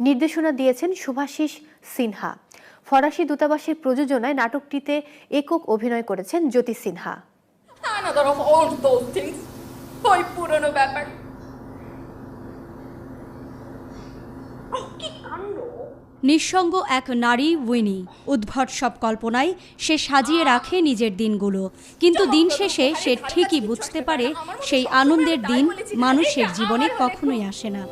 নির্দেশনা দিয়েছেন শুভাশিস সিনহা। ফরাসি দূতাবাসের প্রযোজনায় নাটকটিতে একক অভিনয় করেছেন জ্যোতি সিনহা। নিঃসঙ্গ এক নারী উইনি, উদ্ভট সব কল্পনায় সে সাজিয়ে রাখে নিজের দিনগুলো, কিন্তু দিন শেষে সে ঠিকই বুঝতে পারে সেই আনন্দের দিন মানুষের জীবনে কখনোই আসে না।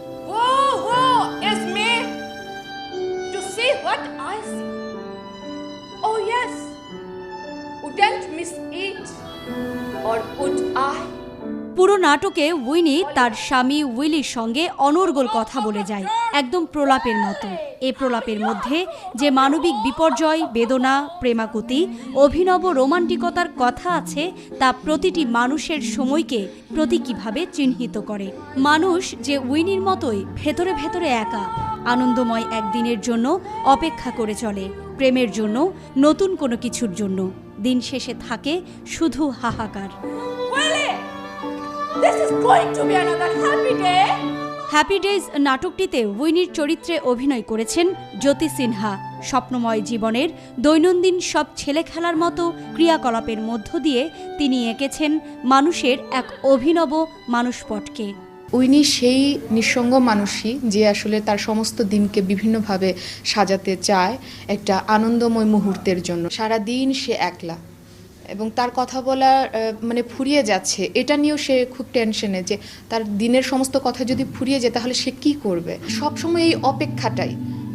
পুরো নাটকে উইনি তার স্বামী উইলির সঙ্গে অনর্গল কথা বলে যায়, একদম প্রলাপের মতো। এ প্রলাপের মধ্যে যে মানবিক বিপর্যয়, বেদনা, প্রেমাকুতি, অভিনব রোমান্টিকতার কথা আছে তা প্রতিটি মানুষের সময়কে প্রতীকীভাবে চিহ্নিত করে। মানুষ যে উইনির মতোই ভেতরে ভেতরে একা, আনন্দময় একদিনের জন্য অপেক্ষা করে চলে, প্রেমের জন্য, নতুন কোনো কিছুর জন্য। দিন শেষে থাকে শুধু হাহাকার। হ্যাপি ডেজ নাটকটিতে উইনির চরিত্রে অভিনয় করেছেন জ্যোতি সিনহা। স্বপ্নময় জীবনের দৈনন্দিন সব ছেলে খেলার মতো ক্রিয়াকলাপের মধ্য দিয়ে তিনি এঁকেছেন মানুষের এক অভিনব মানুষপটকে। উইনি সেই নিঃসঙ্গ মানুষই যে আসলে তার সমস্ত দিনকে বিভিন্নভাবে সাজাতে চায় একটা আনন্দময় মুহূর্তের জন্য। সারা দিন সে একলা এবং তার কথা বলা মানে ফুরিয়ে যাচ্ছে, এটা নিয়েও সে খুব টেনশনে যে তার দিনের সমস্ত কথা যদি ফুরিয়ে যায় তাহলে সে কি করবে। সবসময় এই অপেক্ষাটাই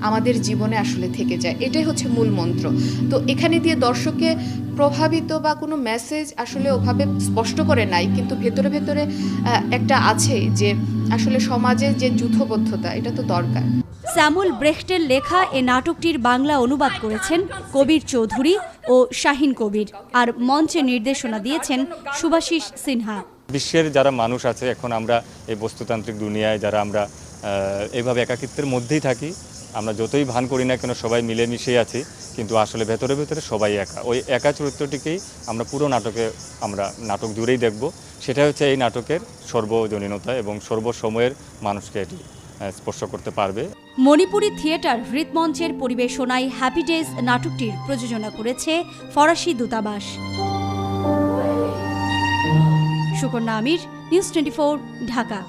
আমাদের জীবনে আসলে থেকে যায়, এটাই হচ্ছে মূল মন্ত্র। তো এখানে দিয়ে দর্শককে প্রভাবিত বা কোনো মেসেজ আসলে ওভাবে স্পষ্ট করে নাই, কিন্তু ভেতরে ভেতরে একটা আছে যে আসলে সমাজে যে যূথবদ্ধতা, এটা তো দরকার। স্যামুয়েল ব্রেখটের লেখা এ নাটকটির বাংলা অনুবাদ করেছেন কবির চৌধুরী ও শাহিন কবির, আর মঞ্চে নির্দেশনা দিয়েছেন শুভাশিস সিনহা। বিশ্বের যারা মানুষ আছে, এখন আমরা এই বস্তুতান্ত্রিক দুনিয়ায় যারা আমরা এইভাবে একাকিত্বের মধ্যেই থাকি, আমরা যতই ভান করি না কেন সবাই মিলেমিশে আছি, কিন্তু আসলে ভেতরে ভেতরে সবাই একা। ওই একা চরিত্রটিকেই আমরা পুরো নাটক জুড়েই দেখব। সেটা হচ্ছে এই নাটকের সর্বজনীনতা এবং সর্বসময়ের মানুষকে এটি স্পর্শ করতে পারবে। মণিপুরি থিয়েটার হৃদমঞ্চের পরিবেশনায় হ্যাপি ডেজ নাটকটির প্রযোজনা করেছে ফরাসি দূতাবাস। সুকন্যা আমির, নিউজ 24, ঢাকা।